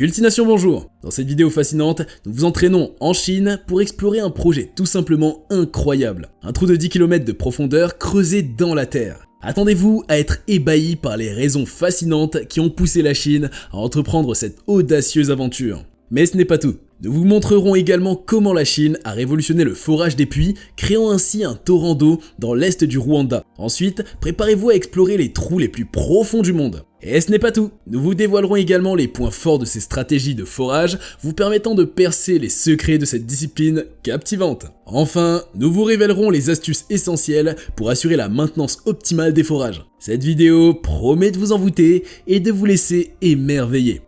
Cultination bonjour. Dans cette vidéo fascinante, nous vous entraînons en Chine pour explorer un projet tout simplement incroyable. Un trou de 10 km de profondeur creusé dans la terre. Attendez-vous à être ébahi par les raisons fascinantes qui ont poussé la Chine à entreprendre cette audacieuse aventure. Mais ce n'est pas tout. Nous vous montrerons également comment la Chine a révolutionné le forage des puits, créant ainsi un torrent d'eau dans l'est du Rwanda. Ensuite, préparez-vous à explorer les trous les plus profonds du monde. Et ce n'est pas tout. Nous vous dévoilerons également les points forts de ces stratégies de forage, vous permettant de percer les secrets de cette discipline captivante. Enfin, nous vous révélerons les astuces essentielles pour assurer la maintenance optimale des forages. Cette vidéo promet de vous envoûter et de vous laisser émerveiller.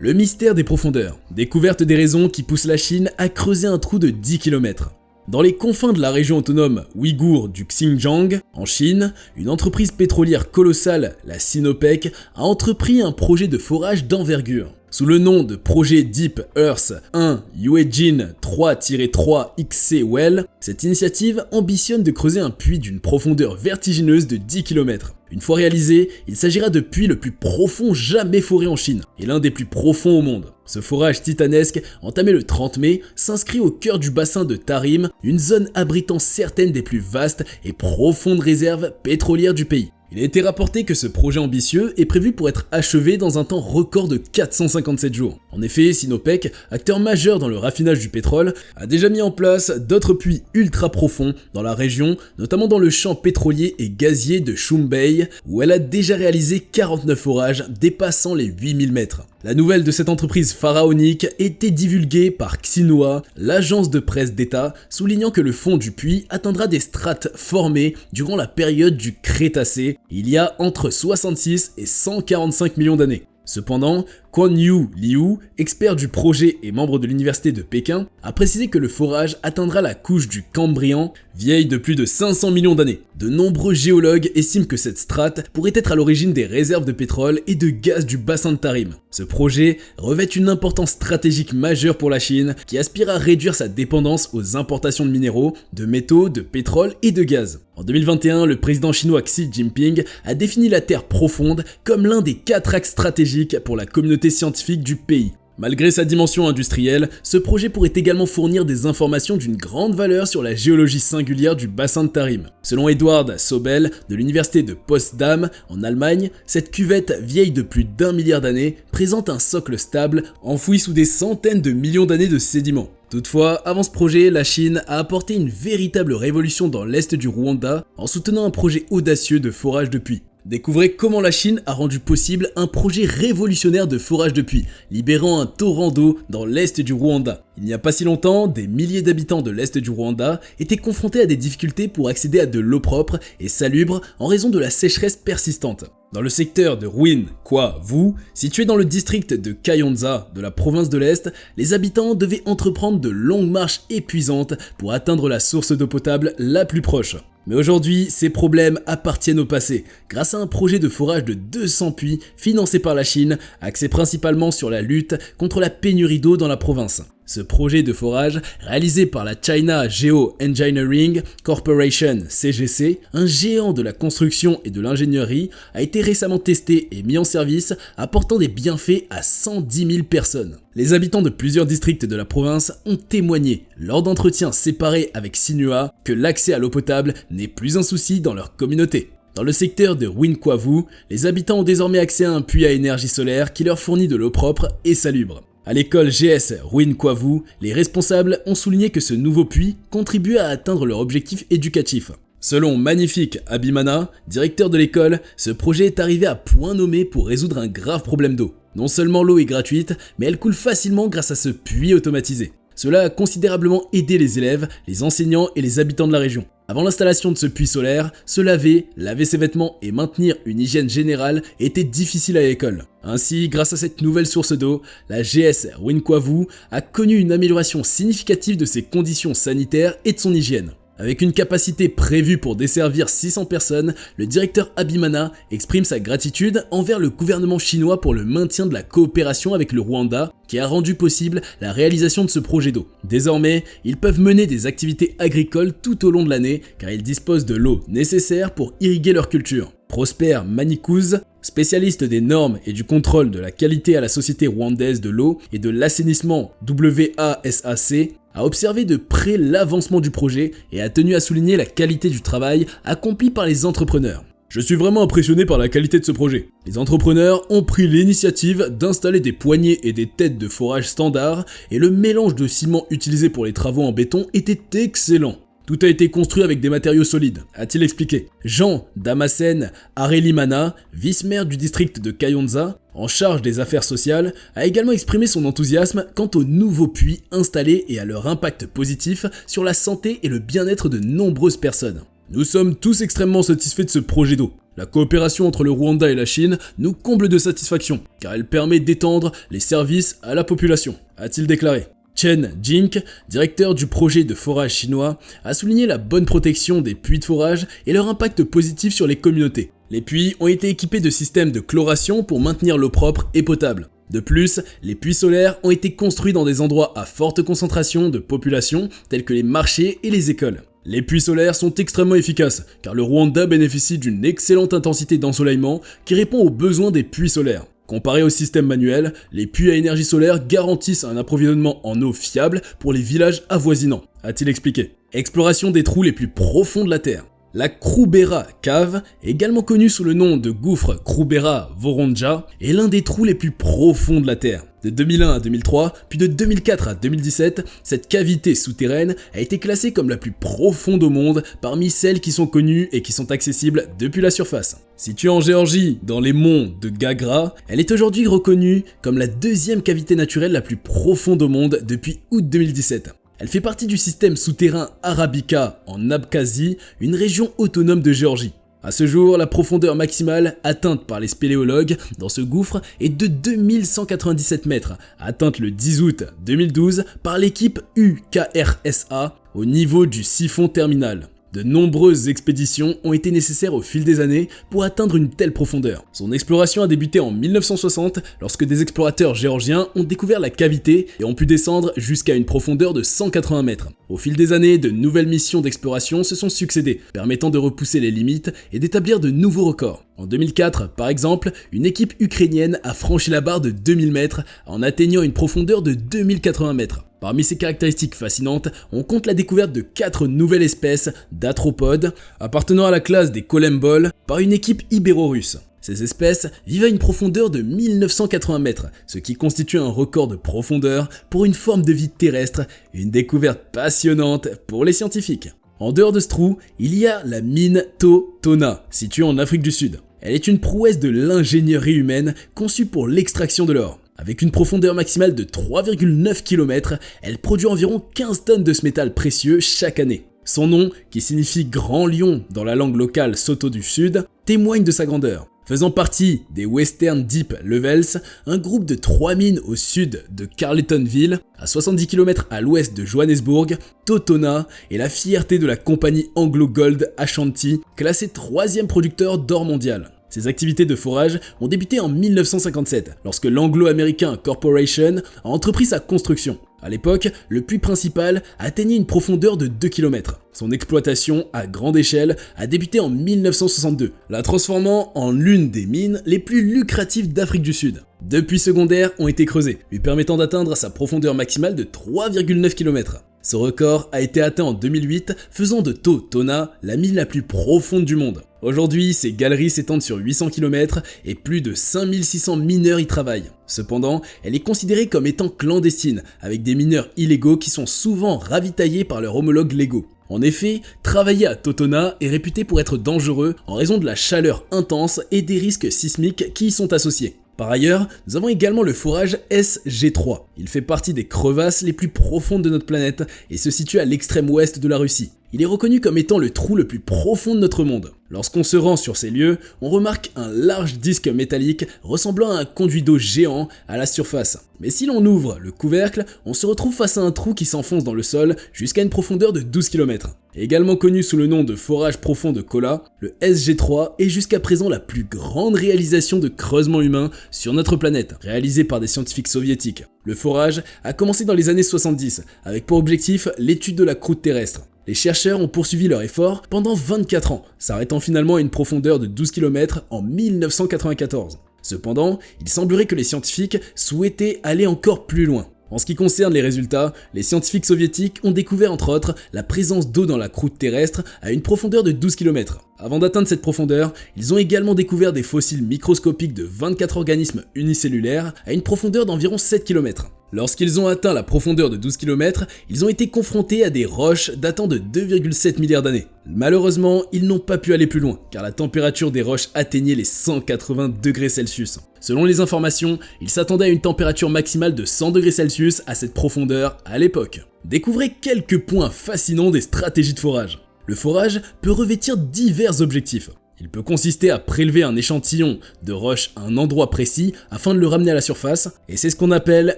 Le mystère des profondeurs, découverte des raisons qui poussent la Chine à creuser un trou de 10 km. Dans les confins de la région autonome ouïghour du Xinjiang, en Chine, une entreprise pétrolière colossale, la Sinopec, a entrepris un projet de forage d'envergure. Sous le nom de projet Deep Earth 1 Yuejin 3-3 XC Well, cette initiative ambitionne de creuser un puits d'une profondeur vertigineuse de 10 km. Une fois réalisé, il s'agira de puits le plus profond jamais foré en Chine, et l'un des plus profonds au monde. Ce forage titanesque, entamé le 30 mai, s'inscrit au cœur du bassin de Tarim, une zone abritant certaines des plus vastes et profondes réserves pétrolières du pays. Il a été rapporté que ce projet ambitieux est prévu pour être achevé dans un temps record de 457 jours. En effet, Sinopec, acteur majeur dans le raffinage du pétrole, a déjà mis en place d'autres puits ultra profonds dans la région, notamment dans le champ pétrolier et gazier de Chumbei, où elle a déjà réalisé 49 forages dépassant les 8000 mètres. La nouvelle de cette entreprise pharaonique était divulguée par Xinhua, l'agence de presse d'État, soulignant que le fond du puits atteindra des strates formées durant la période du Crétacé, il y a entre 66 et 145 millions d'années. Cependant, Kuan-Yu Liu, expert du projet et membre de l'université de Pékin, a précisé que le forage atteindra la couche du Cambrien, vieille de plus de 500 millions d'années. De nombreux géologues estiment que cette strate pourrait être à l'origine des réserves de pétrole et de gaz du bassin de Tarim. Ce projet revêt une importance stratégique majeure pour la Chine, qui aspire à réduire sa dépendance aux importations de minéraux, de métaux, de pétrole et de gaz. En 2021, le président chinois Xi Jinping a défini la Terre profonde comme l'un des 4 axes stratégiques pour la communauté scientifique du pays. Malgré sa dimension industrielle, ce projet pourrait également fournir des informations d'une grande valeur sur la géologie singulière du bassin de Tarim. Selon Edward Sobel de l'université de Potsdam en Allemagne, cette cuvette vieille de plus d'1 milliard d'années présente un socle stable enfoui sous des centaines de millions d'années de sédiments. Toutefois, avant ce projet, la Chine a apporté une véritable révolution dans l'est du Rwanda en soutenant un projet audacieux de forage de puits. Découvrez comment la Chine a rendu possible un projet révolutionnaire de forage de puits, libérant un torrent d'eau dans l'est du Rwanda. Il n'y a pas si longtemps, des milliers d'habitants de l'est du Rwanda étaient confrontés à des difficultés pour accéder à de l'eau propre et salubre en raison de la sécheresse persistante. Dans le secteur de Rwin-Kwa-Vu, situé dans le district de Kayonza de la province de l'Est, les habitants devaient entreprendre de longues marches épuisantes pour atteindre la source d'eau potable la plus proche. Mais aujourd'hui, ces problèmes appartiennent au passé, grâce à un projet de forage de 200 puits financé par la Chine, axé principalement sur la lutte contre la pénurie d'eau dans la province. Ce projet de forage, réalisé par la China Geoengineering Corporation CGC, un géant de la construction et de l'ingénierie, a été récemment testé et mis en service, apportant des bienfaits à 110 000 personnes. Les habitants de plusieurs districts de la province ont témoigné, lors d'entretiens séparés avec Xinhua, que l'accès à l'eau potable n'est plus un souci dans leur communauté. Dans le secteur de Rwin-Kwa-Vu, les habitants ont désormais accès à un puits à énergie solaire qui leur fournit de l'eau propre et salubre. À l'école GS Rwin-Kwa-Vu, les responsables ont souligné que ce nouveau puits contribuait à atteindre leur objectif éducatif. Selon Magnifique Abimana, directeur de l'école, ce projet est arrivé à point nommé pour résoudre un grave problème d'eau. Non seulement l'eau est gratuite, mais elle coule facilement grâce à ce puits automatisé. Cela a considérablement aidé les élèves, les enseignants et les habitants de la région. Avant l'installation de ce puits solaire, se laver ses vêtements et maintenir une hygiène générale était difficile à l'école. Ainsi, grâce à cette nouvelle source d'eau, la GS Rwin-Kwa-Vu a connu une amélioration significative de ses conditions sanitaires et de son hygiène. Avec une capacité prévue pour desservir 600 personnes, le directeur Abimana exprime sa gratitude envers le gouvernement chinois pour le maintien de la coopération avec le Rwanda qui a rendu possible la réalisation de ce projet d'eau. Désormais, ils peuvent mener des activités agricoles tout au long de l'année car ils disposent de l'eau nécessaire pour irriguer leur culture. Prosper Manikuz, spécialiste des normes et du contrôle de la qualité à la Société rwandaise de l'eau et de l'assainissement WASAC, a observé de près l'avancement du projet et a tenu à souligner la qualité du travail accompli par les entrepreneurs. Je suis vraiment impressionné par la qualité de ce projet. Les entrepreneurs ont pris l'initiative d'installer des poignées et des têtes de forage standards et le mélange de ciment utilisé pour les travaux en béton était excellent. Tout a été construit avec des matériaux solides, a-t-il expliqué. Jean Damasen Arelimana, vice-maire du district de Kayonza, en charge des affaires sociales, a également exprimé son enthousiasme quant aux nouveaux puits installés et à leur impact positif sur la santé et le bien-être de nombreuses personnes. Nous sommes tous extrêmement satisfaits de ce projet d'eau. La coopération entre le Rwanda et la Chine nous comble de satisfaction, car elle permet d'étendre les services à la population, a-t-il déclaré. Chen Jink, directeur du projet de forage chinois, a souligné la bonne protection des puits de forage et leur impact positif sur les communautés. Les puits ont été équipés de systèmes de chloration pour maintenir l'eau propre et potable. De plus, les puits solaires ont été construits dans des endroits à forte concentration de population, tels que les marchés et les écoles. Les puits solaires sont extrêmement efficaces, car le Rwanda bénéficie d'une excellente intensité d'ensoleillement qui répond aux besoins des puits solaires. Comparé au système manuel, les puits à énergie solaire garantissent un approvisionnement en eau fiable pour les villages avoisinants, a-t-il expliqué. Exploration des trous les plus profonds de la Terre. La Krubera Cave, également connue sous le nom de gouffre Krubera Voronja, est l'un des trous les plus profonds de la Terre. De 2001 à 2003, puis de 2004 à 2017, cette cavité souterraine a été classée comme la plus profonde au monde parmi celles qui sont connues et qui sont accessibles depuis la surface. Située en Géorgie, dans les monts de Gagra, elle est aujourd'hui reconnue comme la deuxième cavité naturelle la plus profonde au monde depuis août 2017. Elle fait partie du système souterrain Arabica en Abkhazie, une région autonome de Géorgie. À ce jour, la profondeur maximale atteinte par les spéléologues dans ce gouffre est de 2197 mètres, atteinte le 10 août 2012 par l'équipe UKRSA au niveau du siphon terminal. De nombreuses expéditions ont été nécessaires au fil des années pour atteindre une telle profondeur. Son exploration a débuté en 1960 lorsque des explorateurs géorgiens ont découvert la cavité et ont pu descendre jusqu'à une profondeur de 180 mètres. Au fil des années, de nouvelles missions d'exploration se sont succédées, permettant de repousser les limites et d'établir de nouveaux records. En 2004, par exemple, une équipe ukrainienne a franchi la barre de 2000 mètres en atteignant une profondeur de 2080 mètres. Parmi ces caractéristiques fascinantes, on compte la découverte de 4 nouvelles espèces d'arthropodes appartenant à la classe des colemboles par une équipe ibéro-russe. Ces espèces vivent à une profondeur de 1980 mètres, ce qui constitue un record de profondeur pour une forme de vie terrestre, une découverte passionnante pour les scientifiques. En dehors de ce trou, il y a la mine Totona, située en Afrique du Sud. Elle est une prouesse de l'ingénierie humaine conçue pour l'extraction de l'or. Avec une profondeur maximale de 3,9 km, elle produit environ 15 tonnes de ce métal précieux chaque année. Son nom, qui signifie Grand Lion dans la langue locale Soto du Sud, témoigne de sa grandeur. Faisant partie des Western Deep Levels, un groupe de 3 mines au sud de Carletonville, à 70 km à l'ouest de Johannesburg, Totona est la fierté de la compagnie Anglo Gold Ashanti, classée 3e producteur d'or mondial. Ces activités de forage ont débuté en 1957, lorsque l'Anglo-American Corporation a entrepris sa construction. À l'époque, le puits principal atteignait une profondeur de 2 km. Son exploitation à grande échelle a débuté en 1962, la transformant en l'une des mines les plus lucratives d'Afrique du Sud. 2 puits secondaires ont été creusés, lui permettant d'atteindre sa profondeur maximale de 3,9 km. Ce record a été atteint en 2008, faisant de Totona la mine la plus profonde du monde. Aujourd'hui, ces galeries s'étendent sur 800 km et plus de 5600 mineurs y travaillent. Cependant, elle est considérée comme étant clandestine, avec des mineurs illégaux qui sont souvent ravitaillés par leurs homologues légaux. En effet, travailler à Totona est réputé pour être dangereux en raison de la chaleur intense et des risques sismiques qui y sont associés. Par ailleurs, nous avons également le forage SG3. Il fait partie des crevasses les plus profondes de notre planète et se situe à l'extrême ouest de la Russie. Il est reconnu comme étant le trou le plus profond de notre monde. Lorsqu'on se rend sur ces lieux, on remarque un large disque métallique ressemblant à un conduit d'eau géant à la surface. Mais si l'on ouvre le couvercle, on se retrouve face à un trou qui s'enfonce dans le sol jusqu'à une profondeur de 12 km. Également connu sous le nom de forage profond de Kola, le SG3 est jusqu'à présent la plus grande réalisation de creusement humain sur notre planète, réalisée par des scientifiques soviétiques. Le forage a commencé dans les années 70, avec pour objectif l'étude de la croûte terrestre. les chercheurs ont poursuivi leur effort pendant 24 ans, s'arrêtant finalement à une profondeur de 12 km en 1994. Cependant, il semblerait que les scientifiques souhaitaient aller encore plus loin. En ce qui concerne les résultats, les scientifiques soviétiques ont découvert entre autres la présence d'eau dans la croûte terrestre à une profondeur de 12 km. Avant d'atteindre cette profondeur, ils ont également découvert des fossiles microscopiques de 24 organismes unicellulaires à une profondeur d'environ 7 km. Lorsqu'ils ont atteint la profondeur de 12 km, ils ont été confrontés à des roches datant de 2,7 milliards d'années. Malheureusement, ils n'ont pas pu aller plus loin, car la température des roches atteignait les 180 degrés Celsius. Selon les informations, ils s'attendaient à une température maximale de 100 degrés Celsius à cette profondeur à l'époque. Découvrez quelques points fascinants des stratégies de forage. Le forage peut revêtir divers objectifs. Il peut consister à prélever un échantillon de roche à un endroit précis afin de le ramener à la surface, et c'est ce qu'on appelle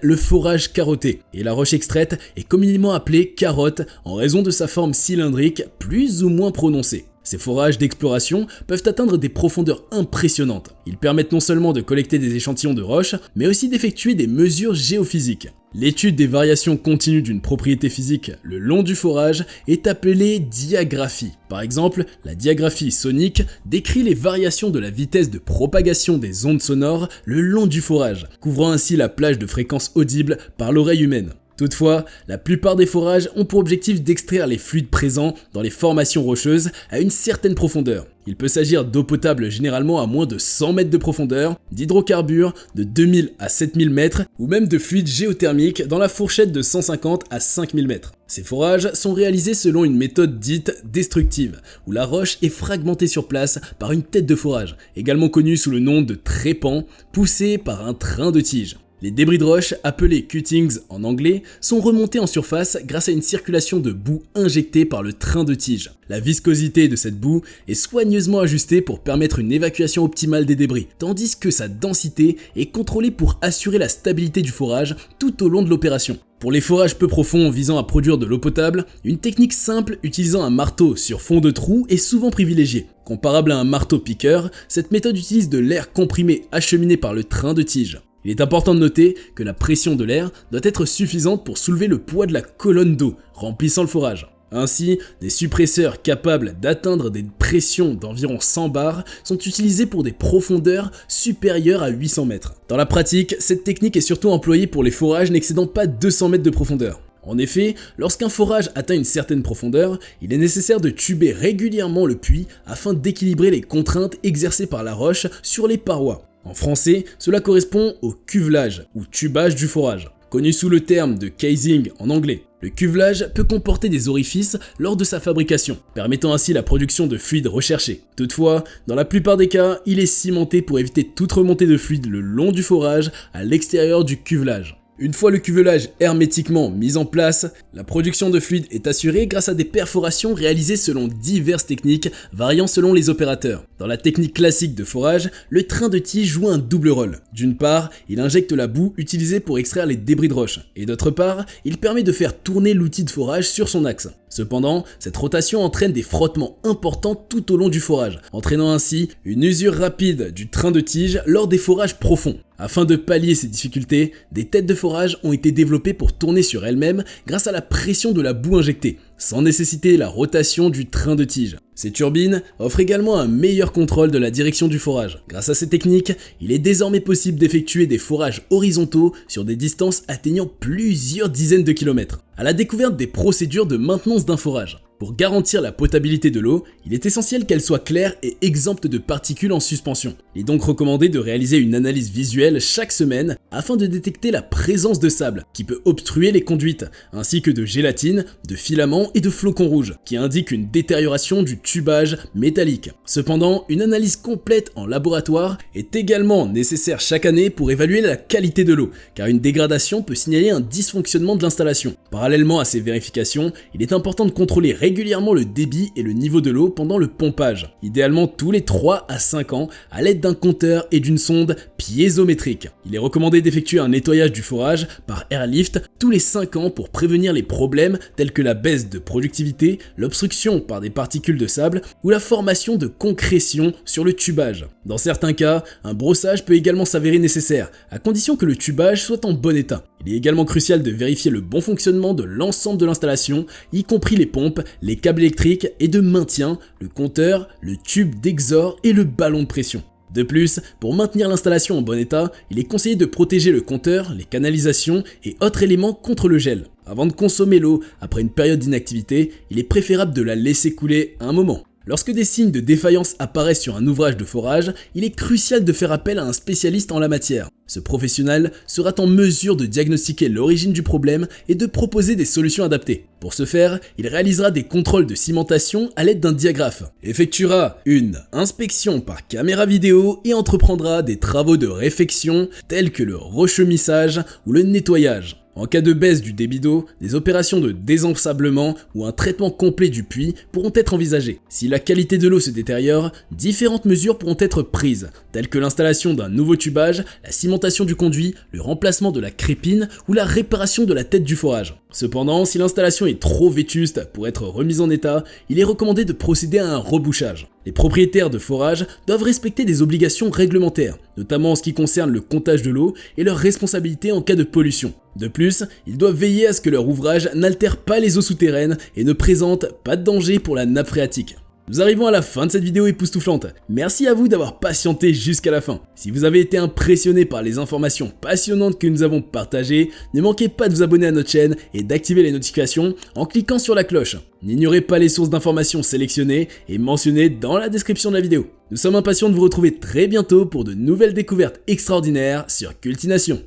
le forage carotté. Et la roche extraite est communément appelée carotte en raison de sa forme cylindrique plus ou moins prononcée. Ces forages d'exploration peuvent atteindre des profondeurs impressionnantes. Ils permettent non seulement de collecter des échantillons de roche, mais aussi d'effectuer des mesures géophysiques. L'étude des variations continues d'une propriété physique le long du forage est appelée diagraphie. Par exemple, la diagraphie sonique décrit les variations de la vitesse de propagation des ondes sonores le long du forage, couvrant ainsi la plage de fréquences audibles par l'oreille humaine. Toutefois, la plupart des forages ont pour objectif d'extraire les fluides présents dans les formations rocheuses à une certaine profondeur. Il peut s'agir d'eau potable généralement à moins de 100 mètres de profondeur, d'hydrocarbures de 2000 à 7000 mètres ou même de fluides géothermiques dans la fourchette de 150 à 5000 mètres. Ces forages sont réalisés selon une méthode dite destructive, où la roche est fragmentée sur place par une tête de forage, également connue sous le nom de trépan, poussée par un train de tige. Les débris de roche, appelés cuttings en anglais, sont remontés en surface grâce à une circulation de boue injectée par le train de tige. La viscosité de cette boue est soigneusement ajustée pour permettre une évacuation optimale des débris, tandis que sa densité est contrôlée pour assurer la stabilité du forage tout au long de l'opération. Pour les forages peu profonds visant à produire de l'eau potable, une technique simple utilisant un marteau sur fond de trou est souvent privilégiée. Comparable à un marteau-piqueur, cette méthode utilise de l'air comprimé acheminé par le train de tige. Il est important de noter que la pression de l'air doit être suffisante pour soulever le poids de la colonne d'eau, remplissant le forage. Ainsi, des suppresseurs capables d'atteindre des pressions d'environ 100 bars sont utilisés pour des profondeurs supérieures à 800 mètres. Dans la pratique, cette technique est surtout employée pour les forages n'excédant pas 200 mètres de profondeur. En effet, lorsqu'un forage atteint une certaine profondeur, il est nécessaire de tuber régulièrement le puits afin d'équilibrer les contraintes exercées par la roche sur les parois. En français, cela correspond au cuvelage ou tubage du forage, connu sous le terme de casing en anglais. Le cuvelage peut comporter des orifices lors de sa fabrication, permettant ainsi la production de fluides recherchés. Toutefois, dans la plupart des cas, il est cimenté pour éviter toute remontée de fluide le long du forage à l'extérieur du cuvelage. Une fois le cuvelage hermétiquement mis en place, la production de fluide est assurée grâce à des perforations réalisées selon diverses techniques variant selon les opérateurs. Dans la technique classique de forage, le train de tige joue un double rôle. D'une part, il injecte la boue utilisée pour extraire les débris de roche, et d'autre part, il permet de faire tourner l'outil de forage sur son axe. Cependant, cette rotation entraîne des frottements importants tout au long du forage, entraînant ainsi une usure rapide du train de tige lors des forages profonds. Afin de pallier ces difficultés, des têtes de forage ont été développées pour tourner sur elles-mêmes grâce à la pression de la boue injectée, sans nécessiter la rotation du train de tige. Ces turbines offrent également un meilleur contrôle de la direction du forage. Grâce à ces techniques, il est désormais possible d'effectuer des forages horizontaux sur des distances atteignant plusieurs dizaines de kilomètres. À la découverte des procédures de maintenance d'un forage. Pour garantir la potabilité de l'eau, il est essentiel qu'elle soit claire et exempte de particules en suspension. Il est donc recommandé de réaliser une analyse visuelle chaque semaine afin de détecter la présence de sable qui peut obstruer les conduites, ainsi que de gélatine, de filaments et de flocons rouges, qui indiquent une détérioration du tubage métallique. Cependant, une analyse complète en laboratoire est également nécessaire chaque année pour évaluer la qualité de l'eau, car une dégradation peut signaler un dysfonctionnement de l'installation. Parallèlement à ces vérifications, il est important de contrôler régulièrement le débit et le niveau de l'eau pendant le pompage, idéalement tous les 3 à 5 ans à l'aide d'un compteur et d'une sonde piézométrique. Il est recommandé d'effectuer un nettoyage du forage par airlift tous les 5 ans pour prévenir les problèmes tels que la baisse de productivité, l'obstruction par des particules de sable ou la formation de concrétion sur le tubage. Dans certains cas, un brossage peut également s'avérer nécessaire, à condition que le tubage soit en bon état. Il est également crucial de vérifier le bon fonctionnement fonctionnement de l'ensemble de l'installation, y compris les pompes, les câbles électriques et de maintien, le compteur, le tube d'exor et le ballon de pression. De plus, pour maintenir l'installation en bon état, il est conseillé de protéger le compteur, les canalisations et autres éléments contre le gel. Avant de consommer l'eau après une période d'inactivité, il est préférable de la laisser couler un moment. Lorsque des signes de défaillance apparaissent sur un ouvrage de forage, il est crucial de faire appel à un spécialiste en la matière. Ce professionnel sera en mesure de diagnostiquer l'origine du problème et de proposer des solutions adaptées. Pour ce faire, il réalisera des contrôles de cimentation à l'aide d'un diagraphe, effectuera une inspection par caméra vidéo et entreprendra des travaux de réfection tels que le rechemissage ou le nettoyage. En cas de baisse du débit d'eau, des opérations de désensablement ou un traitement complet du puits pourront être envisagées. Si la qualité de l'eau se détériore, différentes mesures pourront être prises, telles que l'installation d'un nouveau tubage, la cimentation du conduit, le remplacement de la crépine ou la réparation de la tête du forage. Cependant, si l'installation est trop vétuste pour être remise en état, il est recommandé de procéder à un rebouchage. Les propriétaires de forage doivent respecter des obligations réglementaires, notamment en ce qui concerne le comptage de l'eau et leur responsabilité en cas de pollution. De plus, ils doivent veiller à ce que leur ouvrage n'altère pas les eaux souterraines et ne présente pas de danger pour la nappe phréatique. Nous arrivons à la fin de cette vidéo époustouflante. Merci à vous d'avoir patienté jusqu'à la fin. Si vous avez été impressionné par les informations passionnantes que nous avons partagées, ne manquez pas de vous abonner à notre chaîne et d'activer les notifications en cliquant sur la cloche. N'ignorez pas les sources d'informations sélectionnées et mentionnées dans la description de la vidéo. Nous sommes impatients de vous retrouver très bientôt pour de nouvelles découvertes extraordinaires sur Cultination.